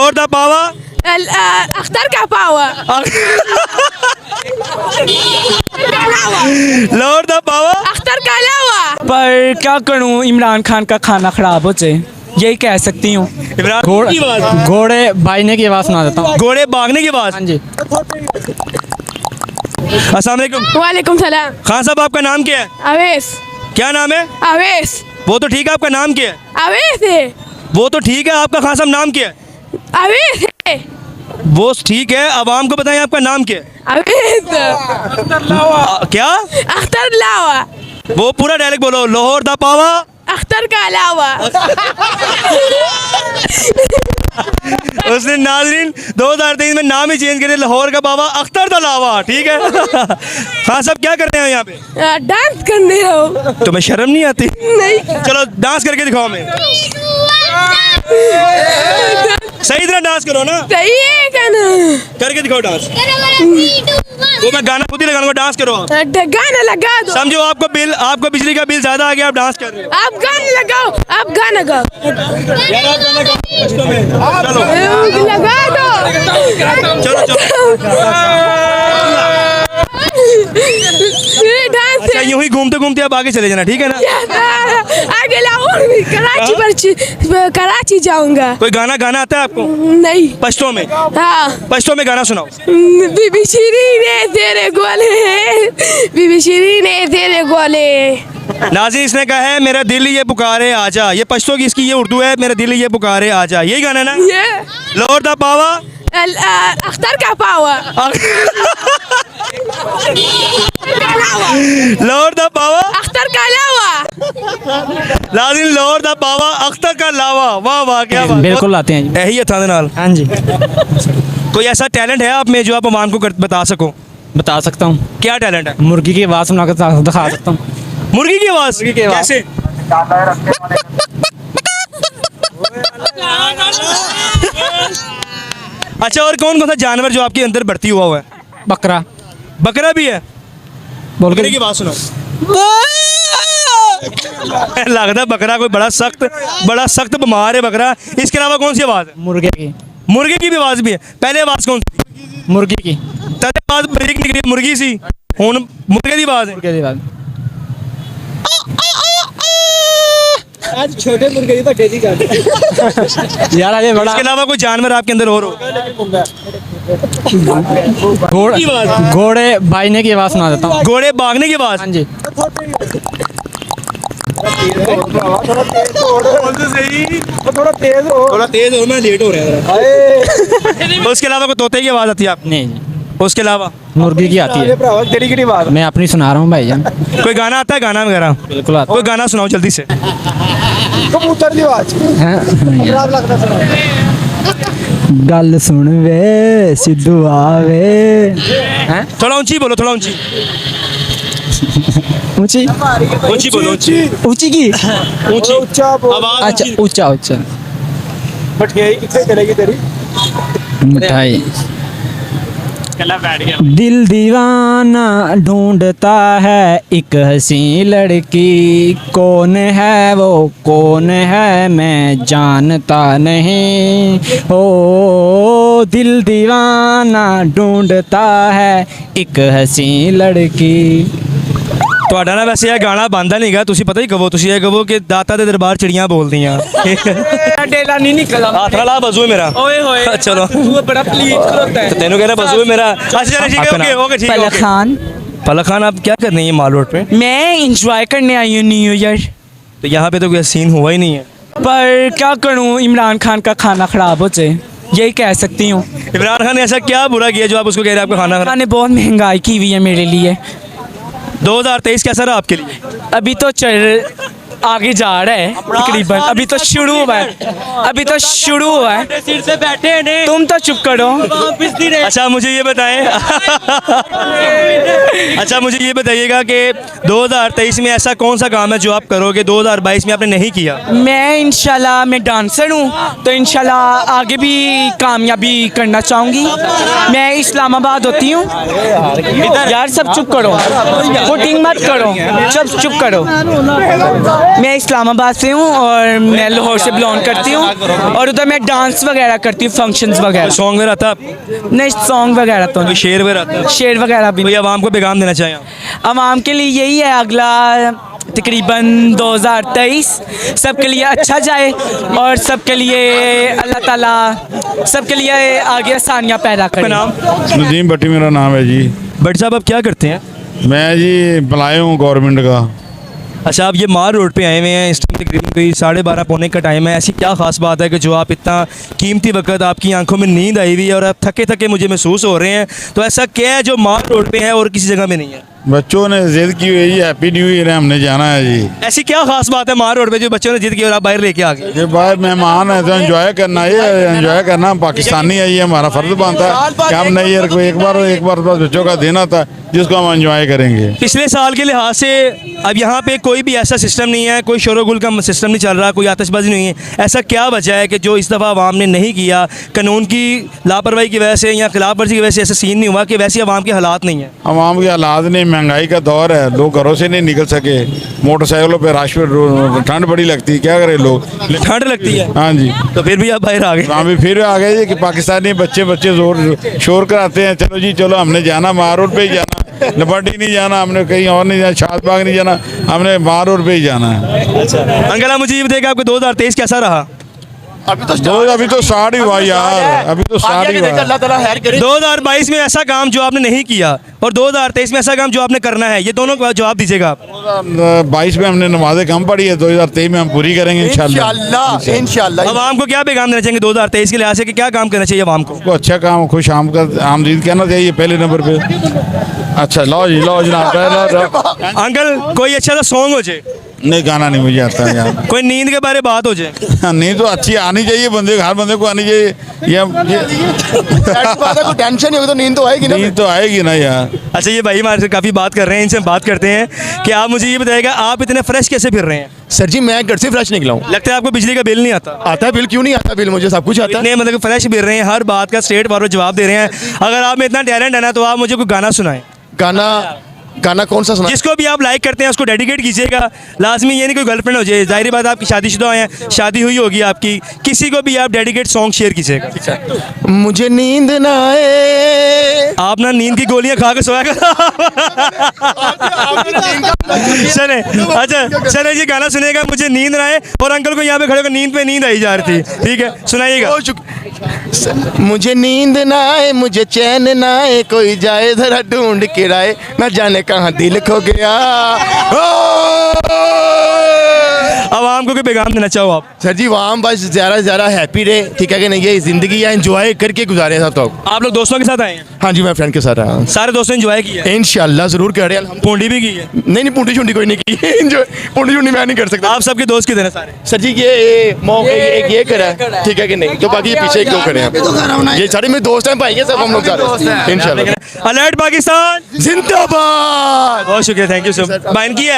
लाहौर दा पावा अख्तर का पावा लाहौर दा पावा अख्तर का अलावा। पर क्या करूं, इमरान खान का खाना खराब हो जाए, यही कह सकती हूँ। इमरान की आवाज, घोड़े भाईने की आवाज़ सुना देता हूँ। घोड़े भागने की आवाज। हाँ जी। अस्सलाम वालेकुम। वालेकुम सलाम। खान साहब आपका नाम क्या है? अवेश। क्या नाम है? अवेश। वो तो ठीक है, आपका नाम क्या है? अवेश है। वो तो ठीक है, आपका खान साहब नाम क्या है? अवेश है। वो ठीक है, आवाम को बताएं आपका नाम क्या है? अवेश। क्या? अख्तर लावा। वो पूरा डायरेक्ट बोलो। लाहौर दा पावा अख्तर का अलावा। उसने नाजरीन 2023 में नाम ही चेंज करे, लाहौर का बाबा अख्तर दा लावा। ठीक है। खान साहब क्या कर रहे हैं यहाँ पे? डांस करने हो। तुम्हें शर्म नहीं आती? नहीं। चलो डांस करके दिखाओ हमें। सही तरह डांस करो ना। सही है क्या ना? करके दिखाओ डांस। वो मैं गाना खुद ही लगाऊंगा, डांस करो आप। गाना लगा दो। समझो आपको बिजली का बिल ज्यादा आ गया, आप डांस कर रहे हो। आप गाना लगाओ, आप गाना गाओ। यार आप गाना गाओ कष्टों में। चलो लगा दो। चलो चलो। डांस अच्छा यूं ही घूमते घूमते आप आगे चले जाना, ठीक है ना? आगे लाहौर भी, कराची जाऊंगा। कोई गाना गाना आता है आपको? नहीं। पश्तो में? हाँ। पश्तो में गाना सुनाओ। बीबी शीरी ने तेरे गोले, बीबी शीरी ने तेरे गोले। नाज़रीन इसने कहा है मेरा दिल ये पुकारे आजा, ये पश्तो की इसकी ये उर्दू है, मेरा दिल ये पुकारे आजा, यही गाना ना? ये लाहौर दा पावा अख्तर का पावा। लाहौर दा पावा अख्तर का अलावा। नाज़रीन लाहौर दा पावा अख्तर का लावा। वाह वाह क्या बात। बिल्कुल आते हैं जी। यही था नाल। हाँ जी। कोई ऐसा टैलेंट है आप में जो आप अवाम को बता सको? बता सकता हूँ। क्या टैलेंट है? मुर्गी की आवाज़ सुना कर दिखा सकता हूँ। मुर्गी की आवाज? मुर्गी की आवाज़। कैसे? अच्छा, और कौन कौन सा जानवर जो आपके अंदर बढ़ती हुआ है? बकरा। बकरा भी है? बोल बकरे की के बात सुनो। लगता है बकरा कोई बड़ा सख्त बीमार है बकरा। इसके अलावा कौन सी आवाज है? मुर्गे की। मुर्गे की भी आवाज भी है। पहले आवाज कौन सी? मुर्गी की। तब आवाज बरीक निकली मुर्गी सी, हुन मुर्गे की आवाज है। मुर्गे की आवाज़। आज छोटे मुर्गे की बड़े दी कर यार ये बड़ा। इसके अलावा कोई जानवर आपके अंदर और हो? घोड़े भाईने की आवाज़ सुना देता हूँ। घोड़े भागने की आवाज? हाँ जी। थोड़ा तेज हो, मैं लेट हो रहा है। उसके अलावा कोई तोते की आवाज आती है आप? नहीं जी। उसके अलावा मुर्गी की आती है। तेरी की बात मैं अपनी सुना रहा हूँ भाईजान। कोई गाना आता है? गाना वगैरह बिल्कुल आता कोई गाना सुनाओ जल्दी से। कबूतर की आवाज है। खराब लगता सुना। गल सुन वे सिद्धू आवे। हैं? थोड़ा ऊंची बोलो, थोड़ा ऊंची ऊंची ऊंची बोलो। ऊंची की। ऊंची ऊंचा बोल। आवाज अच्छा ऊंची। ऊंचा ऊंचा। बट गई कितने चलेगी तेरी? मिठाई। दिल दीवाना ढूंढता है एक हसी लड़की, कौन है वो कौन है मैं जानता नहीं। ओ दिल दीवाना ढूंढता है एक हसी लड़की। ਤੁਹਾਡਾ ਨਾ ਵੈਸੇ ਇਹ ਗਾਣਾ ਬੰਦਾ ਨਹੀਂਗਾ, ਤੁਸੀਂ ਪਤਾ ਹੀ ਕਹੋ, ਤੁਸੀਂ ਇਹ ਕਹੋ ਕਿ ਦਾਤਾ ਦੇ ਦਰਬਾਰ ਚਿੜੀਆਂ ਬੋਲਦੀਆਂ। डेला नहीं निकला। ਹੱਥ ਨਾਲ ਆ ਬਜ਼ੂ ਹੈ ਮੇਰਾ। ओए होए चलो तू बड़ा प्लीज करता है। तेनू कह रहा बजू है मेरा। अच्छा चलो ठीक है, ओके ठीक है। पलक खान। पलक खान आप क्या कर रही हैं माल रोड पे? मैं इंजॉय करने आई हूँ न्यू ईयर। तो यहाँ पे तो कोई सीन हुआ ही नहीं है। पर क्या करूँ, इमरान खान का खाना खराब हो जाए, यही कह सकती हूँ। इमरान खान ने ऐसा क्या बुरा किया जो आप उसको कह रहे हैं आपका खाना खराब? खाने बहुत महंगाई की हुई है मेरे लिए। 2023 कैसा रहा आपके लिए? अभी तो आगे जा रहा है तकरीबन, अभी तो शुरू हुआ है, अभी तो शुरू हुआ है। सिर से बैठे हैं। तुम तो चुप करो। अच्छा मुझे ये बताएं अच्छा मुझे ये बताइएगा कि 2023 में ऐसा कौन सा काम है जो आप करोगे 2022 में आपने नहीं किया? मैं इंशाल्लाह मैं डांसर हूँ, तो इंशाल्लाह आगे भी कामयाबी करना चाहूँगी। मैं इस्लामाबाद होती हूँ। यार सब चुप करो, वोटिंग मत करो, सब चुप करो। मैं इस्लामाबाद से हूँ और मैं लाहौर से बिलोंग करती हूँ और उधर मैं डांस वगैरह करती हूँ, फंक्शंस वगैरह। सॉन्ग वगैरह आता है आपको? नहीं, सॉन्ग वगैरह तो कोई नहीं, शेर वगैरह आता है? शेर वगैरह भी कोई नहीं। आवाम को पैगाम देना चाहिए आप? आवाम के लिए यही है, अगला तकरीबन 2023 सबके लिए अच्छा जाए और सबके लिए अल्लाह ताला सबके लिए आगे आसानियाँ पैदा आपका करे। नाम? नदीम भट्टी मेरा नाम है जी। भट्ट साहब आप क्या करते हैं? मैं जी एम्प्लॉय हूँ गवर्नमेंट का। अच्छा, आप ये मार रोड पे आए हुए हैं, इस टाइम तकरीबन कोई 12:30 पौने का टाइम है। ऐसी क्या खास बात है कि जो आप इतना कीमती वक्त आपकी आंखों में नींद आई हुई है और आप थके थके मुझे महसूस हो रहे हैं, तो ऐसा क्या है जो मार रोड पे है और किसी जगह में नहीं है? बच्चों ने जिद की हुई है जी, हैप्पी न्यू ईयर है, हमने जाना है जी। ऐसी क्या खास बात है मार रोड पे जो बच्चों ने जिद की और आप बाहर लेके आ गए? ये भाई मेहमान है तो एंजॉय करना है, एंजॉय करना। हम पाकिस्तानी है, ये हमारा फ़र्ज बनता है कि हम नई ईयर को एक बार बस बच्चों का दिन आता है जिसको हम एंजॉय करेंगे। पिछले साल के लिहाज से अब यहाँ पे कोई भी ऐसा सिस्टम नहीं है, कोई शोरगुल का सिस्टम नहीं चल रहा, कोई आतिशबाजी नहीं है। ऐसा क्या वजह है कि जो इस दफ़ा आवाम ने नहीं किया? कानून की लापरवाही की वजह से या खिलाफ वर्जी की वजह से ऐसा सीन नहीं हुआ कि वैसे आवाम के हालात नहीं है? आवाम के हालात नहीं, महंगाई का दौर है, लोग घरों से नहीं निकल सके, मोटरसाइकिलों पे रश पे ठंड बड़ी लगती है, क्या करें लोग। ठंड लगती है हाँ जी, तो फिर भी आप बाहर आ गए। वहाँ भी फिर आ गए जी कि पाकिस्तानी बच्चे जोर शोर कराते हैं, चलो जी चलो, हमने जाना मार रोड पे ही जाना, लपटी नहीं जाना, हमने कहीं और नहीं जाना, शादबाग नहीं जाना, हमने मार रोड पे ही जाना है। अंकल आप मुझे ये बताइएगा आपका 2023 कैसा रहा? अभी तो स्टार्ट ही हुआ यार, अभी तो स्टार्ट ही हुआ। 2022 में ऐसा काम जो आपने नहीं किया और 2023 में ऐसा काम जो आपने करना है, ये दोनों का जवाब दीजिएगा आप। 22 में हमने नमाजें कम पढ़ी है, 2023 में हम पूरी करेंगे इंशाल्लाह। आवाम को क्या पैगाम देना चाहेंगे 2023 के लिहाज से कि क्या काम करना चाहिए आवाम को? को अच्छा काम, खुश आमदीद कहना चाहिए पहले नंबर पे। अच्छा लो जी जनाब, अंकल कोई अच्छा सा सॉन्ग हो जाए, नहीं गाना नहीं मुझे आता यार। कोई नींद के बारे बात हो जाए। नींद तो अच्छी आनी चाहिए, हर बंदे को आनी चाहिए। कोई टेंशन नहीं होगी तो नींद तो आएगी ना। नींद तो आएगी ना यार। अच्छा ये भाई हमारे से काफ़ी बात कर रहे हैं, इनसे हम बात करते हैं कि आप मुझे ये बताइएगा आप इतने फ्रेश कैसे फिर रहे हैं? सर जी मैं घर से फ्रेश निकला हूँ। लगता है आपको बिजली का बिल नहीं आता? आता है बिल, क्यों नहीं आता बिल, मुझे सब कुछ आता है। इतने मतलब फ्रेश फिर रहे हैं, हर बात का स्ट्रेट फॉरवर्ड जवाब दे रहे हैं। अगर आप में इतना टैलेंट है ना तो आप मुझे कोई गाना सुनाएं। गाना कौन सा सुना? जिसको भी आप लाइक करते हैं उसको डेडिकेट कीजिएगा। लाजमी ये नहीं कोई गर्लफ्रेंड हो जाए, जाहिर बात आपकी शादीशुदा हैं, शादी हुई होगी आपकी, किसी को भी आप डेडिकेट सॉन्ग शेयर कीजिएगा। मुझे नींद ना आए। आप ना नींद की गोलियां खा के सोया कर। चले अच्छा चले जी गाना सुनेगा मुझे नींद ना आए, और अंकल को यहाँ पे खड़े होकर नींद पे नींद आई जा रही थी। ठीक है सुनाइएगा। मुझे नींद ना आए, मुझे चैन ना आए, कोई जाए जरा ढूंढ के राय, न जाने कहाँ दिल खो गया। आवाम को कोई पैगाम देना चाहो आप? सर जी वाम बस ज़्यादा से ज़्यादा हैप्पी रहे, ठीक है कि नहीं, ये ज़िंदगी है, एंजॉय करके गुजारे सब तो। आप लोग दोस्तों के साथ आए हैं? हाँ जी मैं फ्रेंड के साथ आया। सारे दोस्तों एंजॉय किया? इंशाल्लाह ज़रूर कर रहे हैं। पूंडी भी की है? नहीं पुंडी शुंडी कोई नहीं की। एंजॉय पुंडी शुंडी मैं नहीं कर सकता। आप सबके दोस्त कितने सारे? सर जी ये करा है, ठीक है कि नहीं, तो बाकी ये पीछे एक दो खड़े हैं, ये सारे मेरे दोस्त हैं भाई, ये सब हम लोग सारे इंशाल्लाह। अलर्ट पाकिस्तान जिंदाबाद। बहुत शुक्रिया, थैंक यू सर। बाइन की है।